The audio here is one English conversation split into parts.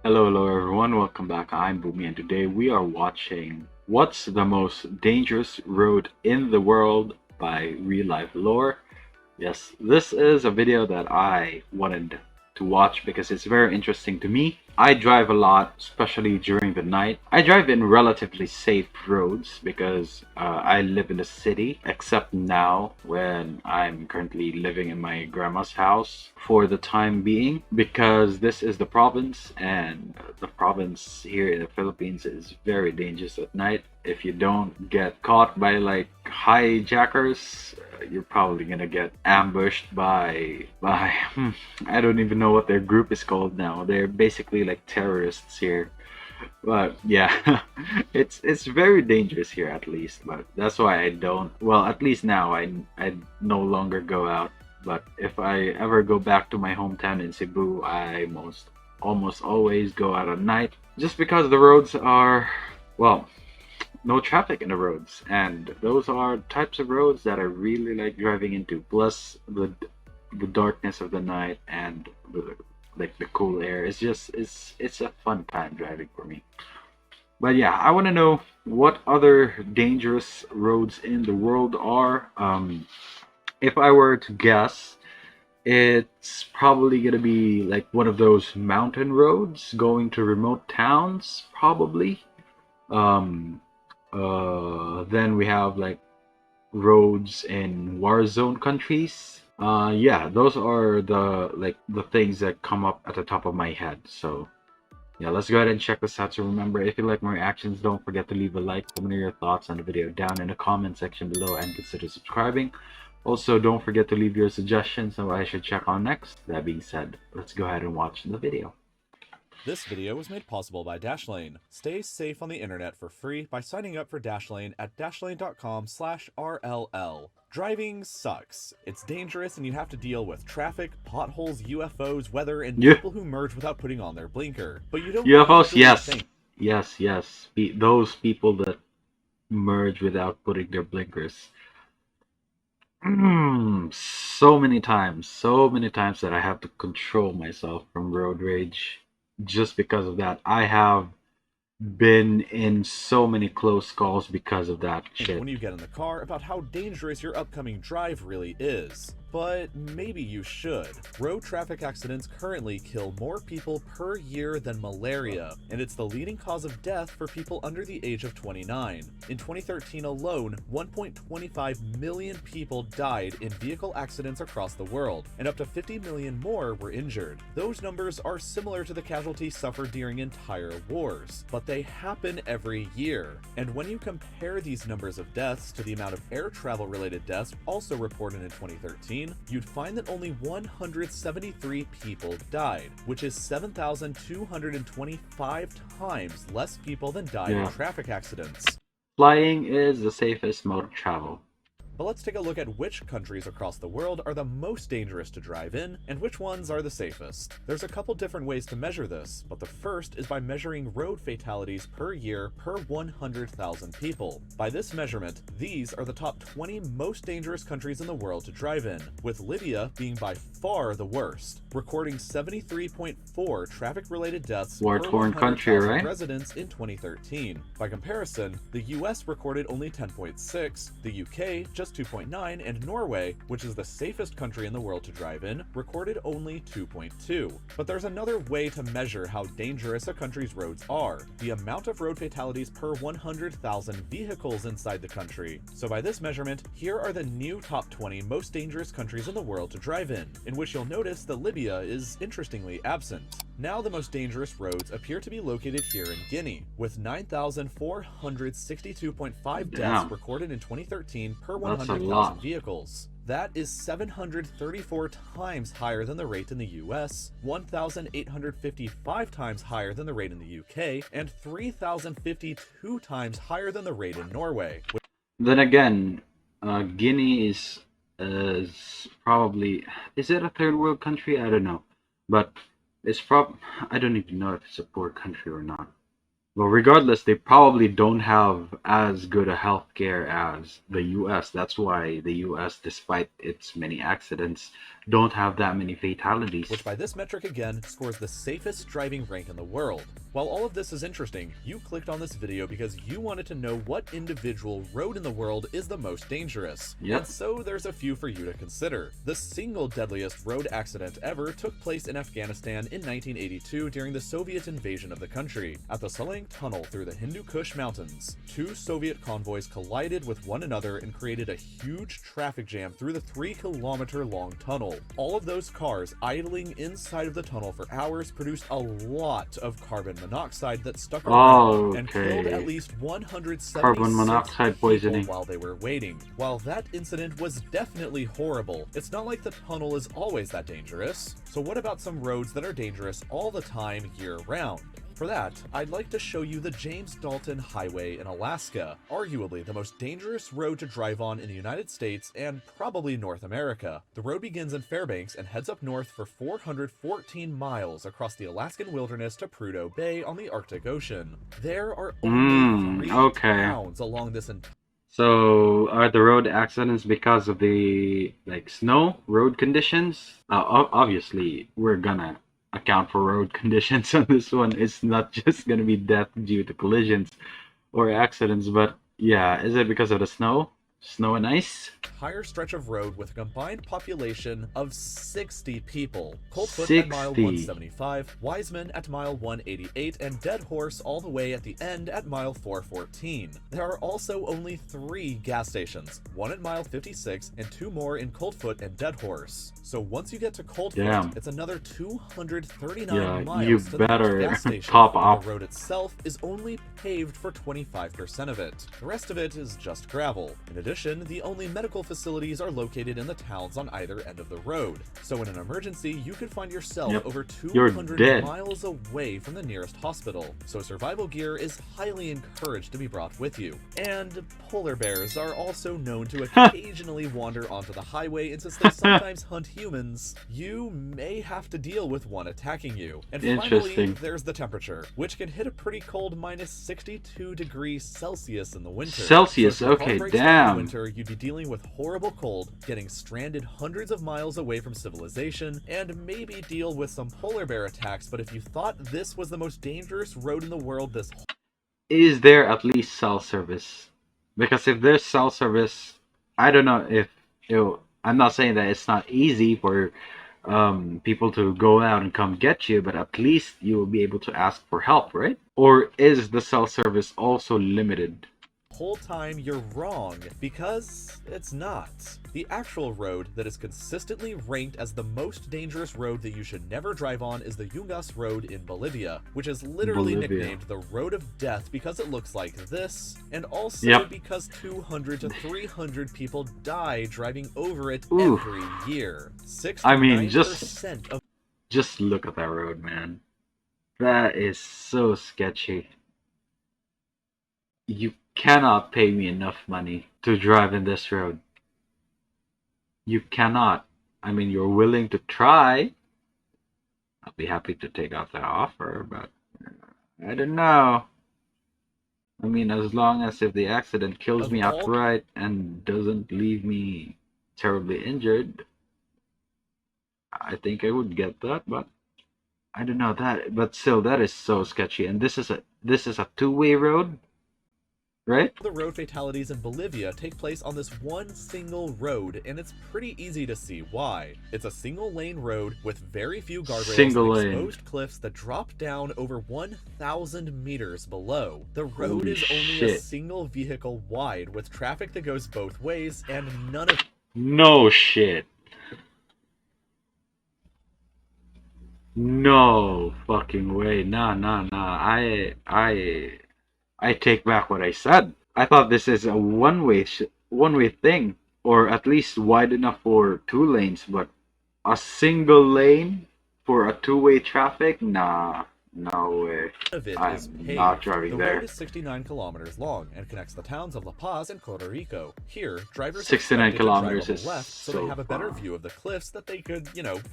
Hello everyone, welcome back. I'm Bumi and today we are watching What's the Most Dangerous Road in the World by RealLifeLore. Yes, this is a video that I wanted to watch because it's very interesting to me. I drive a lot, especially during the night. I drive in relatively safe roads because I live in the city, except now when I'm currently living in my grandma's house for the time being, because this is the province, and the province here in the Philippines is very dangerous at night. If you don't get caught by like hijackers, you're probably gonna get ambushed by I don't even know what their group is called now. They're basically like terrorists here. But yeah, it's very dangerous here at least. But that's why I don't. Well, at least now I no longer go out. But if I ever go back to my hometown in Cebu, I almost always go out at night, just because the roads are, well, no traffic in the roads, and those are types of roads that I really like driving into. Plus the darkness of the night and the cool air. It's a fun time driving for me. But yeah, I want to know what other dangerous roads in the world are. If I were to guess, it's probably gonna be like one of those mountain roads going to remote towns, probably. Um, then we have like roads in war zone countries. Yeah, those are the things that come up at the top of my head. So yeah, let's go ahead and check this out. So remember, if you like my reactions, don't forget to leave a like, comment your thoughts on the video down in the comment section below, and consider subscribing. Also, don't forget to leave your suggestions on what I should check on next. That being said, let's go ahead and watch the video. This video was made possible by Dashlane. Stay safe on the internet for free by signing up for Dashlane at dashlane.com/RLL. Driving sucks. It's dangerous and you have to deal with traffic, potholes, UFOs, weather, and Yeah, people who merge without putting on their blinker. But you don't UFOs, usually yes, think. yes. Those people that merge without putting their blinkers. So many times that I have to control myself from road rage just because of that. I have been in so many close calls because of that shit. When you get in the car about how dangerous your upcoming drive really is. But maybe you should. Road traffic accidents currently kill more people per year than malaria, and it's the leading cause of death for people under the age of 29. In 2013 alone, 1.25 million people died in vehicle accidents across the world, and up to 50 million more were injured. Those numbers are similar to the casualties suffered during entire wars, but they happen every year. And when you compare these numbers of deaths to the amount of air travel related deaths also reported in 2013, you'd find that only 173 people died, which is 7,225 times less people than died in Yeah. traffic accidents. Flying is the safest mode of travel. But let's take a look at which countries across the world are the most dangerous to drive in, and which ones are the safest. There's a couple different ways to measure this, but the first is by measuring road fatalities per year per 100,000 people. By this measurement, these are the top 20 most dangerous countries in the world to drive in, with Libya being by far the worst, recording 73.4 traffic-related deaths per War-torn country, 100,000 right? residents in 2013. By comparison, the US recorded only 10.6, the UK just 2.9, and Norway, which is the safest country in the world to drive in, recorded only 2.2. But there's another way to measure how dangerous a country's roads are: the amount of road fatalities per 100,000 vehicles inside the country. So by this measurement, here are the new top 20 most dangerous countries in the world to drive in which you'll notice that Libya is interestingly absent. Now the most dangerous roads appear to be located here in Guinea, with 9,462.5 deaths Damn, recorded in 2013 per that's a 100,000 lot. vehicles. That is 734 times higher than the rate in the US, 1,855 times higher than the rate in the UK, and 3,052 times higher than the rate in Norway. Then again, Guinea is probably, is it a third world country? I don't know, but it's I don't even know if it's a poor country or not. Well, regardless, they probably don't have as good a healthcare as the US. That's why the US, despite its many accidents, don't have that many which fatalities. by this metric again scores the safest driving rank in the world. While all of this is interesting, you clicked on this video because you wanted to know what individual road in the world is the most dangerous. And Yep. so there's a few for you to consider. The single deadliest road accident ever took place in Afghanistan in 1982 during the Soviet invasion of the country. At the Salang Tunnel through the Hindu Kush Mountains, two Soviet convoys collided with one another and created a huge traffic jam through the 3-kilometer long tunnel. All of those cars idling inside of the tunnel for hours produced a lot of carbon monoxide that stuck around and killed at Okay. least Carbon 176 monoxide people poisoning. while they were waiting. While that incident was definitely horrible, it's not like the tunnel is always that dangerous. So what about some roads that are dangerous all the time, year-round? For that, I'd like to show you the James Dalton Highway in Alaska, arguably the most dangerous road to drive on in the United States and probably North America. The road begins in Fairbanks and heads up north for 414 miles across the Alaskan wilderness to Prudhoe Bay on the Arctic Ocean. There are only 3 Okay. towns along this entire So are the road accidents because of the snow road conditions? Obviously, we're gonna account for road conditions on this one. It's not just gonna be death due to collisions or accidents, but yeah, is it because of the snow and ice? stretch of road with a combined population of 60 people. Coldfoot at mile 60. 175, Wiseman at mile 188, and Dead Horse all the way at the end at mile 414. There are also only 3 gas stations, one at mile 56 and 2 more in Coldfoot and Dead Horse. So once you get to Coldfoot, Damn. it's another 239 Yeah, miles you to the next better gas station. top and off. The road itself is only paved for 25% of it. The rest of it is just gravel. In addition, the only medical facilities are located in the towns on either end of the road. So in an emergency, you could find yourself Yep. over You're 200 dead. miles away from the nearest hospital. So survival gear is highly encouraged to be brought with you. And polar bears are also known to occasionally wander onto the highway, and since they sometimes hunt humans, you may have to deal with one attacking you. And finally, Interesting. there's the temperature, which can hit a pretty cold minus 62 degrees Celsius in the winter. Celsius, So if your okay, car breaks down in damn. the winter, you'd be dealing with horrible cold, getting stranded hundreds of miles away from civilization, and maybe deal with some polar bear attacks. But if you thought this was the most dangerous road in the world, this Is there at least cell service? Because if there's cell service, I don't know if I'm not saying that it's not easy for people to go out and come get you, but at least you will be able to ask for help, right? Or is the cell service also limited? whole time, you're wrong, because it's not. The actual road that is consistently ranked as the most dangerous road that you should never drive on is the Yungas Road in Bolivia, which is literally Bolivia. nicknamed the Road of Death because it looks like this, and also Yep. because 200 to 300 people die driving over it Oof. every year. 6 I to mean, 9% of Just look at that road, man. That is so sketchy. You cannot pay me enough money to drive in this road. You cannot. I mean, you're willing to try. I'll be happy to take out that offer, but I don't know. I mean, as long as if the accident kills Of me all- outright and doesn't leave me terribly injured, I think I would get that, but I don't know that. But still, that is so sketchy. And this is a two-way road, right? the road fatalities in Bolivia take place on this one single road, and it's pretty easy to see why. It's a single lane road with very few guardrails Single and lane. exposed cliffs that drop down over 1,000 meters below. The road Holy is only a shit. single vehicle wide, with traffic that goes both ways, and none of No shit. No fucking way. Nah, nah, nah. I take back what I said. I thought this is a one-way thing, or at least wide enough for two lanes, but a single lane for a two-way traffic? Nah. No way. Of it is I'm paved. not driving The there. road is 69 kilometers long and connects the towns of La Paz and Puerto Rico. Here, drivers 69 expected kilometers to drive is on the left so so they have a better far. view of the cliffs that they could,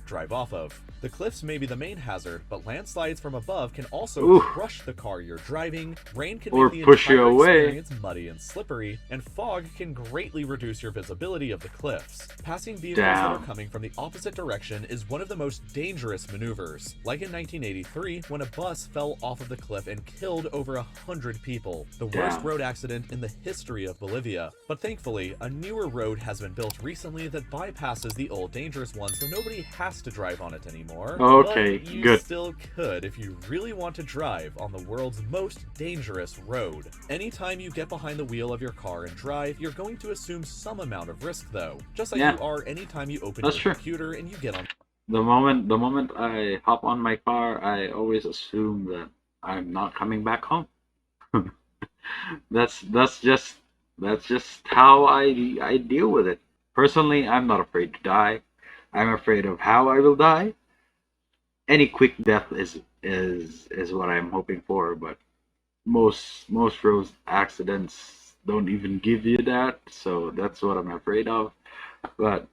drive off of. The cliffs may be the main hazard, but landslides from above can also Oof. crush the car you're driving, rain can Or make the push you entire away. experience muddy and slippery, and fog can greatly reduce your visibility of the cliffs. Passing vehicles that are Damn. coming from the opposite direction is one of the most dangerous maneuvers, like in 1983 when a bus fell off of the cliff and killed over 100 people, the worst Damn. road accident in the history of Bolivia. But thankfully, a newer road has been built recently that bypasses the old dangerous one, so nobody has to drive on it anymore. Okay, but you good. still could if you really want to drive on the world's most dangerous road. Anytime you get behind the wheel of your car and drive, you're going to assume some amount of risk though, just like Yeah. you are anytime you open That's your true. computer and you get on. The moment I hop on my car, I always assume that I'm not coming back home. that's just how I deal with it. Personally, I'm not afraid to die. I'm afraid of how I will die. Any quick death is what I'm hoping for, but most road accidents don't even give you that, so that's what I'm afraid of. But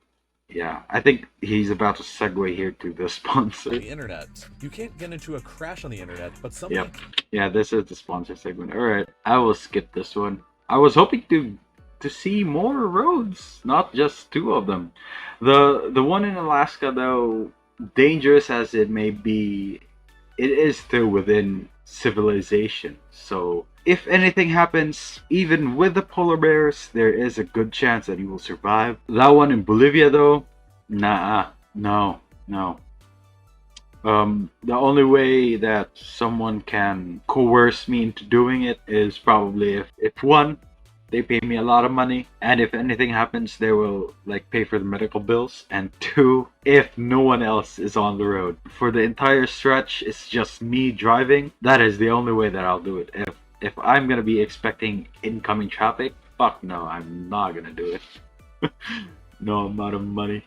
yeah, I think he's about to segue here to the sponsor. The internet. You can't get into a crash on the internet, but somebody Yep. Yeah, this is the sponsor segment. Alright, I will skip this one. I was hoping to see more roads, not just two of them. The one in Alaska though, dangerous as it may be, it is still within civilization. So if anything happens, even with the polar bears, there is a good chance that you will survive. That one in Bolivia though, nah, no. The only way that someone can coerce me into doing it is probably if one, they pay me a lot of money, and if anything happens, they will like pay for the medical bills, and two, if no one else is on the road. For the entire stretch, it's just me driving. That is the only way that I'll do it. If I'm gonna be expecting incoming traffic, fuck no, I'm not gonna do it. No amount of money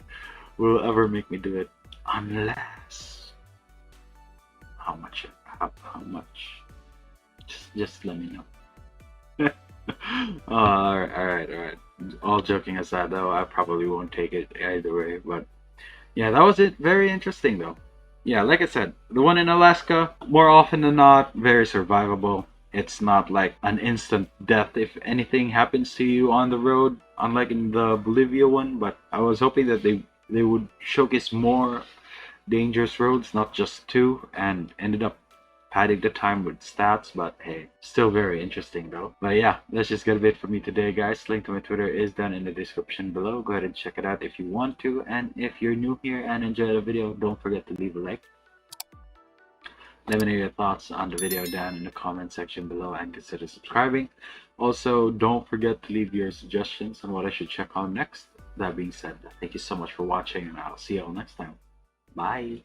will ever make me do it, unless how much? Just let me know. All right. All joking aside, though, I probably won't take it either way. But yeah, that was it. Very interesting, though. Yeah, like I said, the one in Alaska, more often than not, very survivable. It's not like an instant death if anything happens to you on the road, unlike in the Bolivia one. But I was hoping that they would showcase more dangerous roads, not just two, and ended up padding the time with stats. But hey, still very interesting though. But yeah, that's just gonna be it for me today, guys. Link to my Twitter is down in the description below. Go ahead and check it out if you want to, and if you're new here and enjoyed the video, don't forget to leave a like. Let me know your thoughts on the video down in the comment section below, and consider subscribing. Also, don't forget to leave your suggestions on what I should check on next. That being said, thank you so much for watching, and I'll see you all next time. Bye.